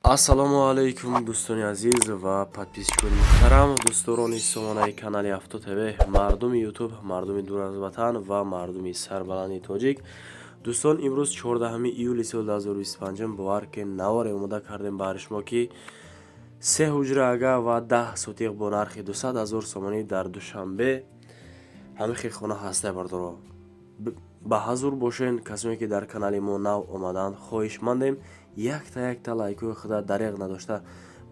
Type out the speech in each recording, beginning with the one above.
ассалому алайкум дӯстони азиз ва подписчикони муҳтарам, дӯстдорони сомонаи канали Авто ТВ, мардуми ютуб, мардуми дур аз ватан ва мардуми сарбаланди тоҷик. дӯстон, имрӯз 14 июли соли 2025 бовар ки наворе омода кардем баҳри шумо ки 3 ҳуҷра ага ва 10 сотиқ бо нархи 200 000 сомонӣ дар душанбе ҳамихи хона ҳастай бардоро. ба ҳазур бошен. касоне ки дар канали мо нав омаданд, хоҳишмандем якта лайкои худа дареғ надошта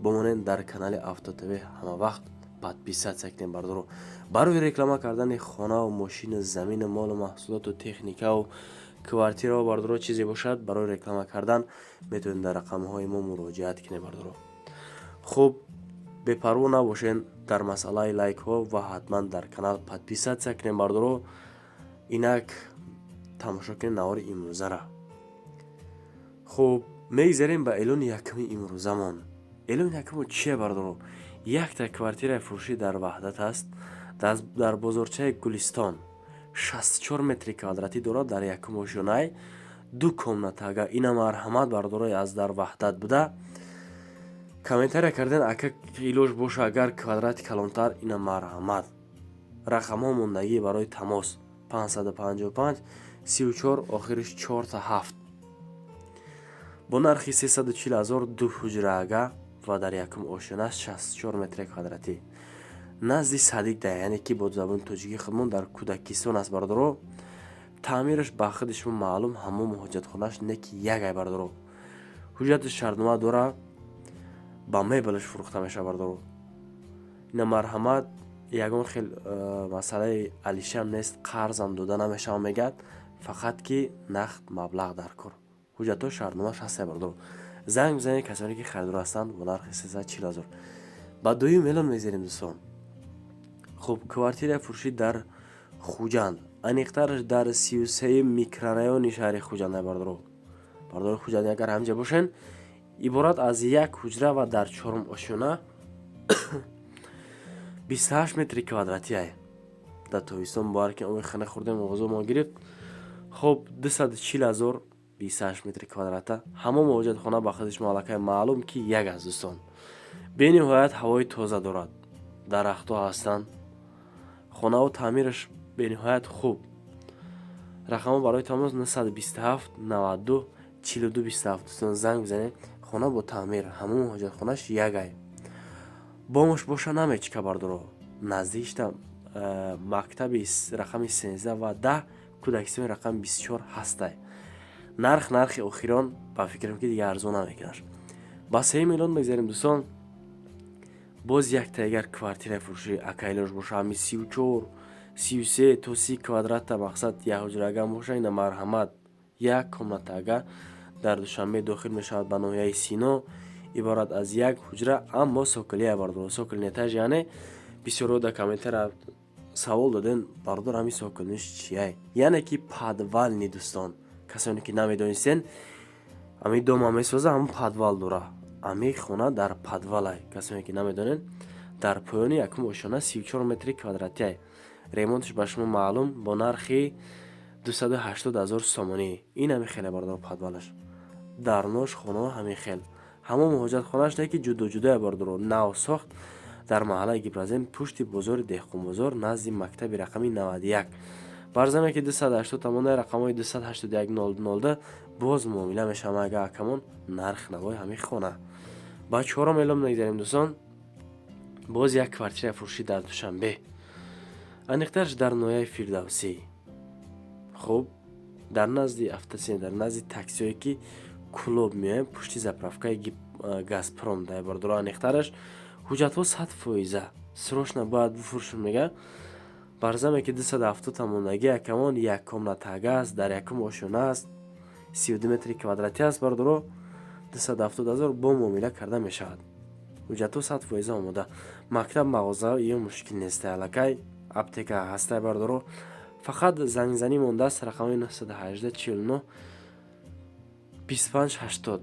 бомонен дар канали Авто ТВ ҳама вақт подписатсия кунем бардоро. барои реклама кардани хонаву мошину, замину, молу маҳсулоту техникаву квартирао бардоро чизе бошад, барои реклама кардан метавонед дар рақамҳои мо муроҷиат кунед бардоро. хуб, бепарво набошен дар масъалаи лайкҳо ва ҳатман дар канал подписатсия кунем бардоро. инак тамошо кунем навори имрӯзара. хуб, мегзарем ба эълони якуми имрӯзамон. эълони якумо чие бардоро? якта квартираи фурӯшӣ дар ваҳдат аст, дар бозорчаи Гулистон. 64 метри квадратӣ дорад, дар якум ошёнай, 2 комнатага. ина марҳамат бардорои аз дар ваҳдат буда. комментария карден ака илоҷ боша агар квадрати калонтар, ина марҳамат. рақамҳо мондагӣ барои тамос 555 34 охириш 47 бо нархи 340 000, 2 ҳуҷра ага ва дар якум ошёна 64 метри квадратӣ. назди Садиқ да, яъне ки бо забони тоҷикӣ худмон дар Кӯдакистон аст бардоро. таъмираш ба худи шумо маълум, ҳамому ҳоҷатхонаш не ки ягай бардоро. ҳуҷҷати шартнома дора, ба мебелаш фурӯхта мешавад бардоро. ина марҳамат. ягон хел масъалаи алишам нест, қарзам дода намешавад мегӯяд, фақат ки нақд маблағ дар кор. ҳуҷҷатҳо шартномаш ҳастае бардоро. занг бизанед касоне ки харидор ҳастанд бо нархи 340 000. ба дуюм эълон мегзарем дӯстон. хуб, квартираи фурӯшӣ дар Хуҷанд, аниқтараш дар 33 микрорайони шаҳри Хуҷанд бардоро. бардори Хуҷанд агар ҳамҷа бошен, иборат аз як ҳуҷра ва дар чорум ошёна 28 метри квадратӣ ай. дар тобистон бовар ки оби хона хӯрдем, ғизо мо гирифт. хуб, 240 000 28 метри квадрата. ҳамон ҳоҷатхона ба худи шумо аллакай маълум ки як аст дӯстон. бениҳоят ҳавои тоза дорад, дарахтҳо ҳастанд, хонаву таъмираш бениҳоят хуб. рақамҳо барои тамос 927 92 42 27 дӯстон, занг бизанед. хона бо таъмир, ҳамон ҳоҷатхонаш ягай. бомаш боша намечка бардоро. наздикишта мактаби рақами 13 ва 10, Кӯдакистони рақами 24 ҳастай. нархи охирон ба фикрам ки дига арзон намекунаш. ба 3 миллион мегзарем дӯстон. боз якта агар квартираи фурӯшӣ акайлош боша, ҳами 34 33 то 30 квадрата, мақсад як ҳуҷра ага боша, ина марҳамат. як комната ага дар Душанбе дохил мешавад ба ноҳияи Сино. иборат аз як ҳуҷра, аммо сокилия бардоро. сокилни этаж, яъне бисёро дар комментария савол доден, бардор ҳами сокилниш чияй? яъне ки падвални дӯстон. касоне ки намедонистен, ами дома месоза, ҳамон падвал дора. ами хона дар падвалай. касоне ки намедонен, дар поёни якум ошона 34 метри квадратӣ ай. ремонтш ба шумо маълум, бо нархи 280 000 сомонӣ. ин ҳами хеле бардор падвалаш. дар нош хонаҳо ҳами хел. ҳамон ҳоҷатхонаш не ки ҷудо бардоро. нав сохт дар маҳаллаи Гипразен, пушти бозори Деҳқонбозор, назди мактаби рақами 91. барзаме ки 280 тамонда рақамҳои 281 002 боз муомила мешавад ага акамон нарх навои ҳами хона. ба чорум эълон мегзарем дӯстон. боз як квартираи фурӯшӣ дар Душанбе, аниқтараш дар ноҳияи Фирдавсӣ. хуб, дар назди автосин, дар назди таксиҳое ки клуб меоем, пушти заправкаи Газпром дар бардоро. аниқтараш ҳуҷҷатҳо 100%. срочно бояд бифурӯшем мега. барзаме ки 270 тамондагӣ акамон як комнатага аст, дар якум ошёна аст, 32 метри квадратӣ аст бардоро. 270 000 бо муомила карда мешавад. ҳуҷҷатҳо 100% омода. мактаб, мағоза ё мушкил нест, аллакай аптека ҳастай бардоро. фақат зангзанӣ мондааст. рақамҳои 918 49 25 80.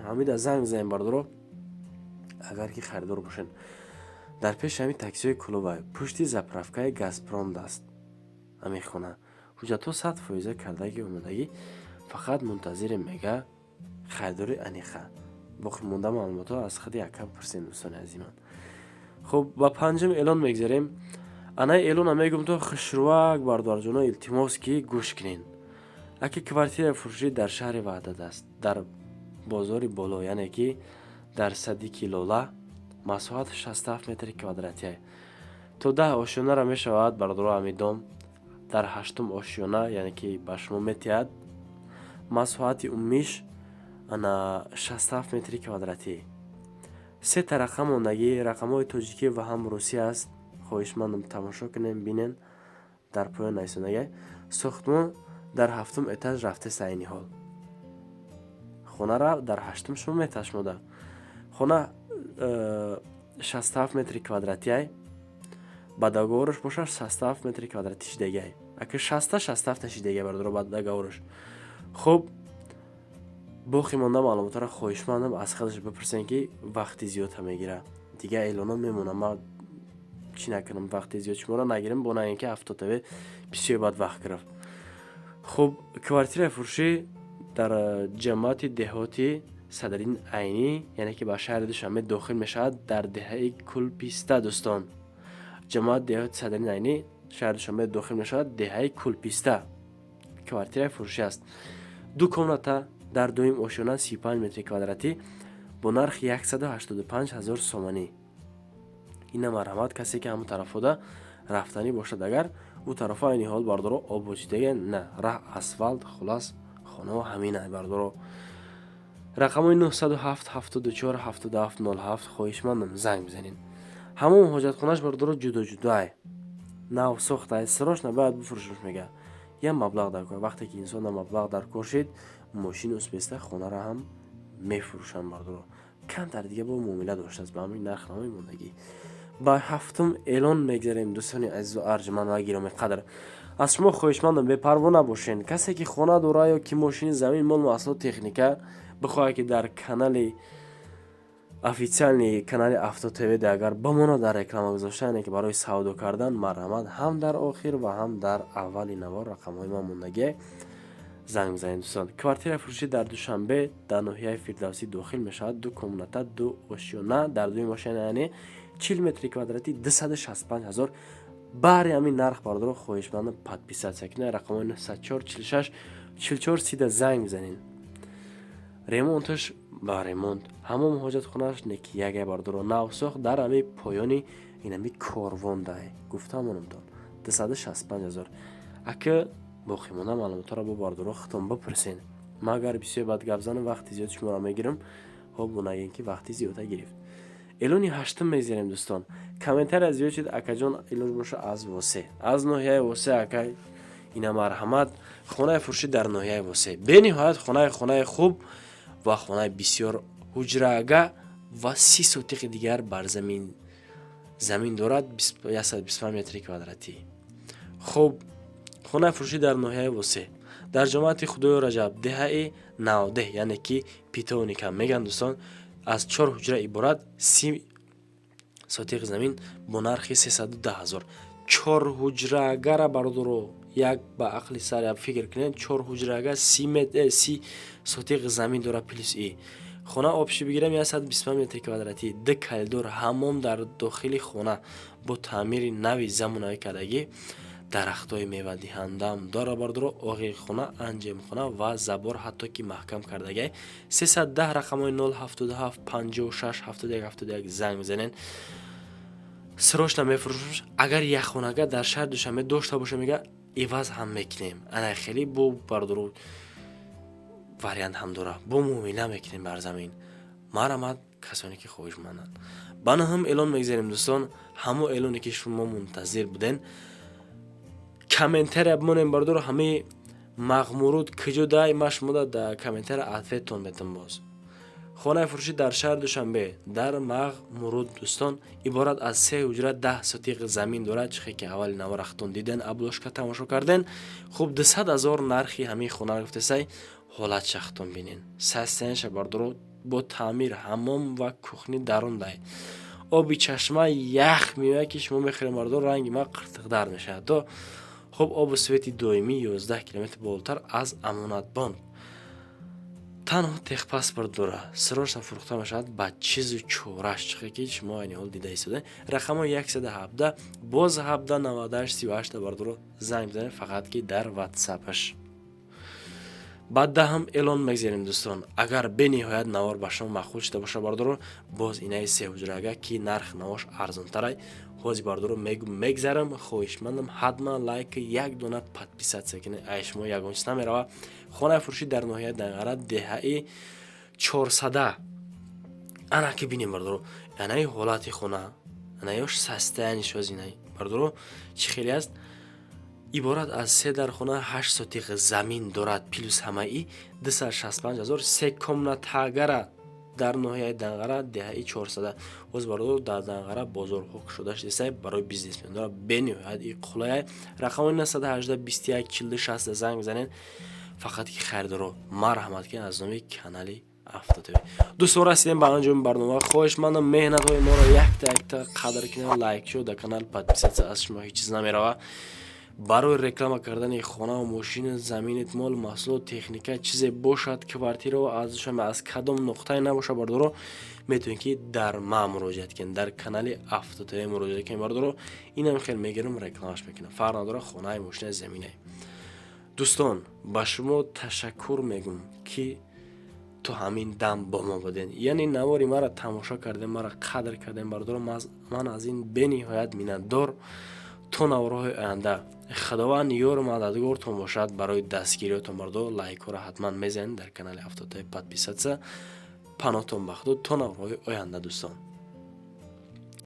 ҳамида занг занем бардоро, агар ки харидор бошен. дар пеши ҳами таксиҳои клубай, пушти заправкаи Газпром даст. ҳами хона ҳуҷҷатҳо 100% кардагӣ омодагӣ. фақат мунтазире мега харидори аниқа. باقی مونده معلومات ها از خود یک کم پرسین دوستان عزیزم. خب با پنجم اعلان میگذاریم. انا اعلان میگم تو خشروک بردار جونا التماس کی گوش کنین. اکی کوارتیر فروشی در شهر وحدت است، در بازار بالا، یعنی که در صدیقی لولا، مساحت 67 متر کвадрати است. تو 10 آشیانه را می شود بردار امیدام. در هشتم آشیانه یعنی که به شما میتید مساحت امیش انا 67 متر کвадрати. سه تا رقم موندگی، رقم‌های تاجیکی و هم روسی است. خواهشمندم تماشا کنین ببینین. در پایان نویسنده ساختمان در هفتم اتاج رفته سعینی حال. خانه را در هشتم شما میتشموده. خانه 67 متر کвадрати است. با договорش باشه 67 متر کвадратیش دیگه. اگه 67 تاش دیگه برداره با договорش. خب باقی مونده معلومات را خواهشمندم از خودش بپرسین که وقتی زیاد هم میگیره. دیگه اعلان میمونه. ما چی نکنم وقتی زیاد شما را نگیرم با نه اینکه 70 بسیار بعد وقت گرفت. خب کوارتیر فروشی در جماعت دهاتی صدرین عینی، یعنی که با شهر دوشنبه داخل میشود، در دهه کلپیسته دوستان. جماعت دهاتی صدرین عینی شهر دوشنبه داخل میشود، دهه کلپیسته کوارتیر فروشی است. دو کمناته در دویم آشیانه 35 متر کвадрати با نرخ 185,000 سومانی. این مرحمت کسی که همون طرفا رفتنی باشد، اگر او طرفا این حال بردارو آبوچیده نه راه اسفالت خلاص خانه و همینه بردارو. رقم 907 74 77 07 خواهشمندم زنگ بزنین. همون حاجت خونش بردارو جدا جدا نو ساخته سراش نباید بفروشش میگه. یه مبلغ در کار، وقتی که انسان مبلغ در کار شد ماشین اسپسته خونه را هم میفروشن بردارو. کم در دیگه با معامله داشته است به همین نرخ نمای موندگی. با هفتم اعلان میگذاریم دوستان عزیز و ارجمند و گرامی قدر. از شما خواهشمندم بی‌پروا نباشین. کسی که خانه داره یا که ماشین زمین مال محصولات تکنیکه بخواد که در کانال افیشیال کانال افتو تیوی اگر بمونه در رکلام گذاشتن که برای سودا کردن مرحمت هم در آخر و هم در اول نوار رقم‌های ما موندگی زنگ بزنید دوستان. کوارتیر فروشی در دوشنبه در ناحیه فردوسی داخل میشود. دو کمناته دو آشیانه در دوی ماشین یعنی 40 متر کвадрати 265,000 باری همین نرخ بردارو خواهشمندم پادپیسات سکنه. رقم 904 46 44 30 زنگ بزنین. ремонтش با ремонт همون حاجت خونهش نکی یگه بردارو نو ساخت در همی پایانی این همی کاروان دهی گفتم منمتون 265,000. اگه باقی مونده معلومات را با بردارو ختم بپرسین. ما اگر بسیار بد گپ زنم وقتی زیاد شما را میگیرم ها بو نگین که وقتی زیاد گرفت. اعلانی هشتم میذاریم دوستان. کامنتر از زیاد شد اکا جان اعلان باشه از واسه از ناحیه واسه اکا اینا مرحمت خانه فروشی در ناحیه واسه به نهایت خانه خوب و خانه بسیار حجره و 30 سوتیق دیگر بر زمین دارد 125 متر کвадрати. خب خانه فروشی در ناحیه واسه در جماعت خدای رجب دهه 90 یعنی که پیتونیکا میگن دوستان از 4 حجره عبارت 30 سوتیق زمین با نرخ 310,000. 4 حجره را بردارو یک با عقل سر فکر کنین 4 حجره 30 سوتیق زمین داره پلیس ای خانه آبشی بگیرم 125 متر کвадрати ده کلدور حمام در داخل خانه با تعمیر نوی زمانه‌ای کردگی درختای میوه دهنده هم داره بردارو آقی خانه انجام خانه و زبار حتی که محکم کردگی 310 رقمای 077 56 71 71 زنگ بزنین. سراش نمیفروشش. اگر یک خانگاه در شهر دوشنبه داشته باشه میگه ایواز هم میکنیم. انا خیلی بو بردارو وریانت هم داره با معامله میکنیم بر زمین مرحمت کسانی که خواهش مندن. بنا هم اعلان میگذاریم دوستان. همو اعلانی که شما منتظر بودن کامنتر ابمونیم بردارو همه مغمورود کجا دای مش مودا در کامنتر عطفتون میتون باز. خانه فروشی در شهر دوشنبه در مغمورود دوستان عبارت از 3 حجره 10 سوتیق زمین دارد. چخی که اول نوار اختون دیدن ابلوش که تماشا کردن خوب 200,000 نرخی همین خانه گفته سای حالت شختون بینین. سستنش بردارو با تعمیر حمام و کخنی درون دای آبی چشمه یخ میوه که شما میخوریم بردارو رنگ ما قرتقدار میشه. تو خب آب سویتی دائمی 11 کیلومتر بالاتر از امانت بانک танҳо техпас бардора сирошта фурӯхта мешавад ба чизу чораш чихе ки шумо айни ҳол дида истода рақамо 117 боз 17 98 38 бардора занг бизанед фақат ки дар ватсапаш. баъд даҳам эълон мегзарем дӯстон, агар бениҳоят навор ба шумо маъқул шуда боша бардора боз инаи сеҳуҷрага ки нарх навош арзонтарай ҳози бардора мегзарам. хоҳишмандам ҳатман лайк як дона подписатсия кинед. ай шумо ягон чиз намерава. хонаи фурӯшӣ дар ноҳияи Дангара деҳаи 400 ана ки бинем бардора янаи ҳолати хона анаёш состояние шозинаи бардора чӣ хеле аст. иборат аз 3 дар хона 8 сотиқ замин дорад плюс ҳамаи 265,000 се комнатагара дар ноҳияи Дангара деҳаи 400 боз бардор дар Дангара бозорҳо кушода шудесай барои бизнесмен дора бениҳоят и қулай. рақамои 918 21 42 60 занг занед фақат ки хайрдоро марҳамат ки аз номи канали автотв. дӯстон расидем ба анҷоми барнома. хоҳишмандам меҳнатҳои моро якта қадр кинед, лайк шуд, дар канал подписатсия аз шумо ҳеҷ чиз намерава. барои реклама кардани хона мошина замин эҳтимол маҳсулот техника чизе бошад квартира арзушами аз кадом нуқтае набоша бардоро метавонед ки дар ма муроҷиат кунед, дар канали автотв муроҷиат кунед бардоро инам хел мегирам рекламаш мекунам. фарқ надора хонаи мошина заминае. дӯстон ба шумо ташаккур мегум ки то ҳамин дам бо мо будем, яъне навори мара тамошо кардем, мара қадр кардем бардоро ман аз ин бениҳоят миннатдор. то наворҳои оянда худованд ёру мададгортон бошад. барои дастгириётон бардо лайкҳоро ҳатман мезанед, дар канали автотв подписатсия. паноҳтон ба худо то наворҳои оянда дӯстон.